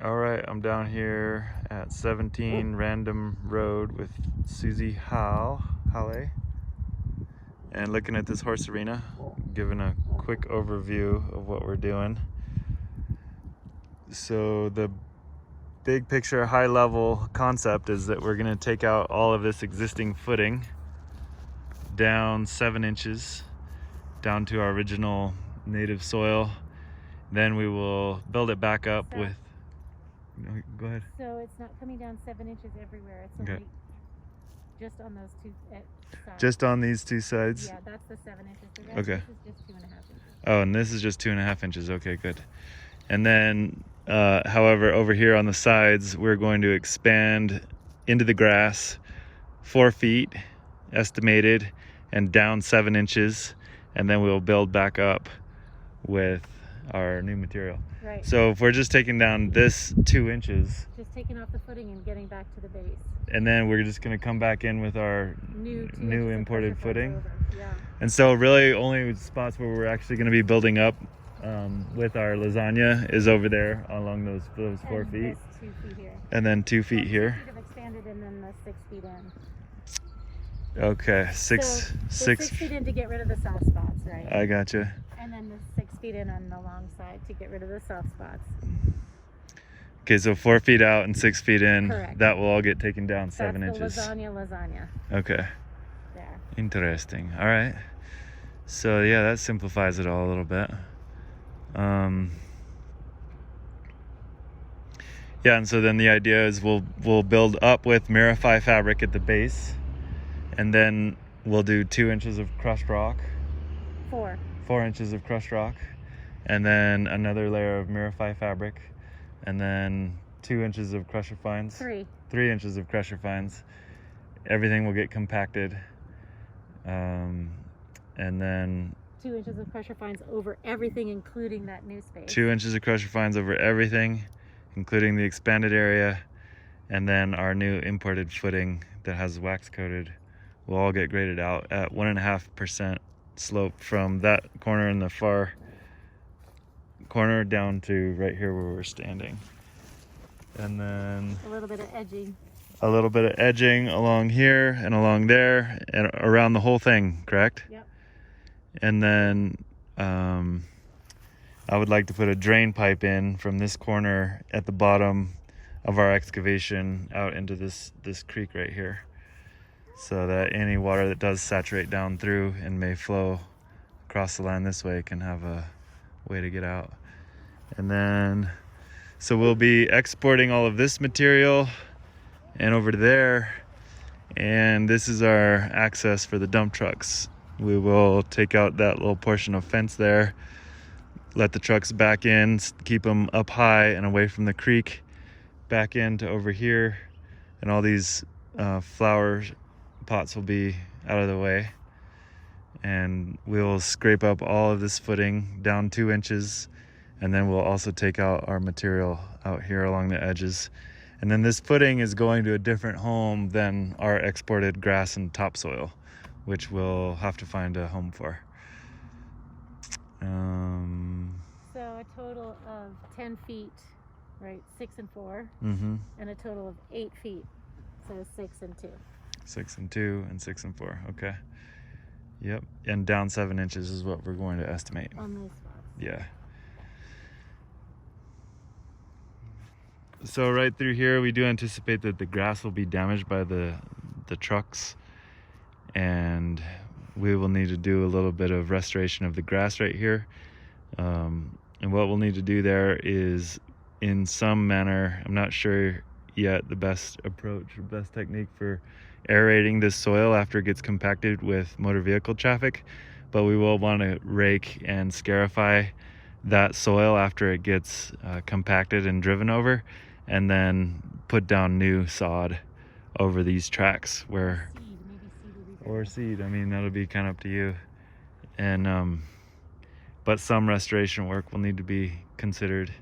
All right, I'm down here at 17 Random Road with Susie Halle, and looking at this horse arena, giving a quick overview of what we're doing. So the big picture, high level concept is that we're gonna take out all of this existing footing down 7 inches down to our original native soil. Then we will build it back up with, go ahead. So it's not coming down 7 inches everywhere. It's Okay. only just on those two sides. Just on these two sides? Yeah, that's the 7 inches. The rest Okay. This is just 2.5 inches. Oh, and this is just 2.5 inches. Okay, good. And then, however, over here on the sides, we're going to expand into the grass 4 feet estimated and down 7 inches, and then we'll build back up with our new material. Right. So if we're just taking down this 2 inches, just taking off the footing and getting back to the base, and then we're just going to come back in with our new imported footing. Yeah. And so really only spots where we're actually going to be building up with our lasagna is over there along those 4 feet. 2 feet here. And then 2 feet here. 2 feet have expanded, and then the 6 feet in. Okay, six So 6 feet in to get rid of the soft spots, right? I gotcha. And then the 6 feet in on the long side to get rid of the soft spots. Okay, so 4 feet out and 6 feet in. Correct. That will all get taken down 7 That's inches. The lasagna. Okay. There. Interesting. All right. So yeah, that simplifies it all a little bit. Yeah, and so then the idea is we'll build up with Mirify fabric at the base, and then we'll do 2 inches of crushed rock. 4 inches of crushed rock, and then another layer of Mirify fabric, and then 2 inches of crusher fines. 3 inches of crusher fines. Everything will get compacted, and then 2 inches of crusher fines over everything, including that new space. 2 inches of crusher fines over everything, including the expanded area, and then our new imported footing that has wax coated will all get graded out at 1.5% slope from that corner in the far corner down to right here where we're standing. And then a little bit of edging. A little bit of edging along here and along there and around the whole thing, correct? Yep. And then I would like to put a drain pipe in from this corner at the bottom of our excavation out into this creek right here, so that any water that does saturate down through and may flow across the line this way can have a way to get out. And then, so we'll be exporting all of this material and over to there, and this is our access for the dump trucks. We will take out that little portion of fence there, let the trucks back in, keep them up high and away from the creek, back into over here, and all these flower pots will be out of the way, and we'll scrape up all of this footing down 2 inches, and then we'll also take out our material out here along the edges. And then this footing is going to a different home than our exported grass and topsoil, which we'll have to find a home for. So a total of 10 feet, right? 6 and 4, and a total of 8 feet. So 6 and 2. 6 and 2 and 6 and 4. Okay. Yep. And down 7 inches is what we're going to estimate. On those spots. Yeah. So right through here, we do anticipate that the grass will be damaged by the trucks, and we will need to do a little bit of restoration of the grass right here. And what we'll need to do there is, in some manner, I'm not sure yet the best approach or best technique for aerating this soil after it gets compacted with motor vehicle traffic, but we will want to rake and scarify that soil after it gets compacted and driven over, and then put down new sod over these tracks where or seed. I mean, that'll be kind of up to you. And but some restoration work will need to be considered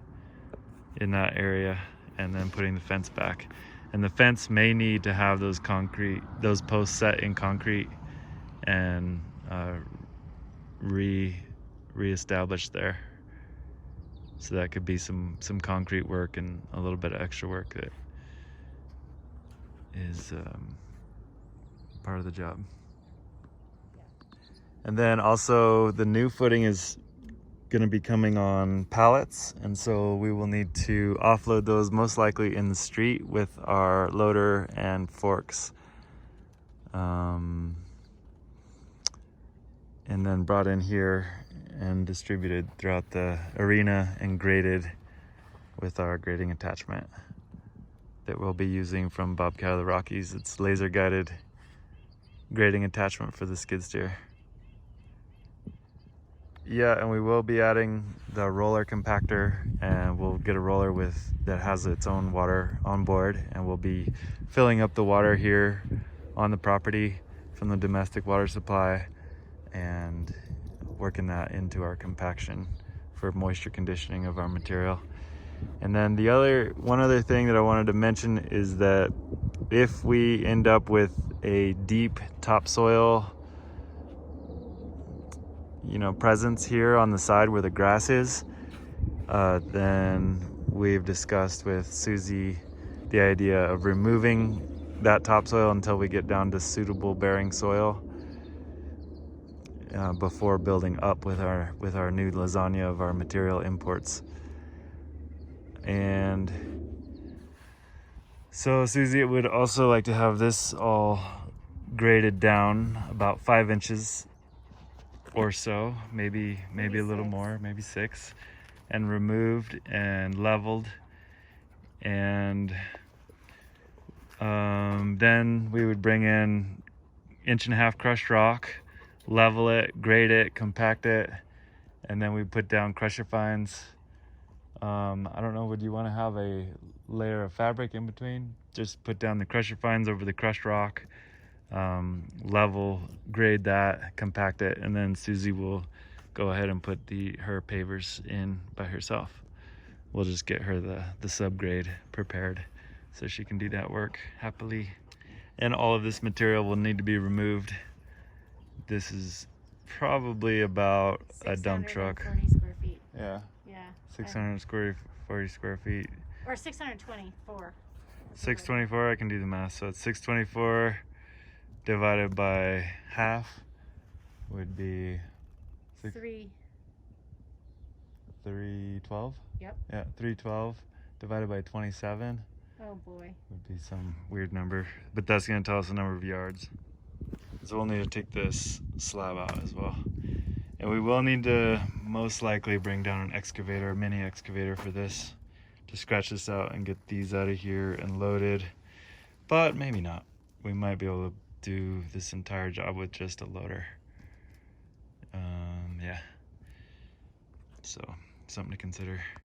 in that area, and then putting the fence back. And the fence may need to have those posts set in concrete and reestablished there. So that could be some concrete work and a little bit of extra work that is part of the job. And then also the new footing is going to be coming on pallets, and so we will need to offload those most likely in the street with our loader and forks, and then brought in here and distributed throughout the arena and graded with our grading attachment that we'll be using from Bobcat of the Rockies. It's laser guided grading attachment for the skid steer. Yeah, and we will be adding the roller compactor, and we'll get a roller that has its own water on board, and we'll be filling up the water here on the property from the domestic water supply and working that into our compaction for moisture conditioning of our material. And then one other thing that I wanted to mention is that if we end up with a deep topsoil presence here on the side where the grass is, then we've discussed with Susie the idea of removing that topsoil until we get down to suitable bearing soil before building up with our new lasagna of our material imports. And so Susie would also like to have this all graded down about 5 inches or so, maybe a little more, maybe 6, and removed and leveled, and then we would bring in 1.5-inch crushed rock, level it, grade it, compact it, and then we put down crusher fines. I don't know, would you want to have a layer of fabric in between? Just put down the crusher fines over the crushed rock, level, grade that, compact it, and then Susie will go ahead and put her pavers in by herself. We'll just get her the subgrade prepared so she can do that work happily. And all of this material will need to be removed. This is probably about a dump truck. 640 square feet. Yeah. Yeah. 640 square feet. Or 624. 624, I can do the math. So it's 624 divided by half would be 312. Yep. Yeah, 312 divided by 27 Oh boy. would be some weird number, but that's going to tell us the number of yards. So we'll need to take this slab out as well, and we will need to most likely bring down an excavator, a mini excavator, for this to scratch this out and get these out of here and loaded, but maybe not. We might be able to do this entire job with just a loader. Yeah, so something to consider.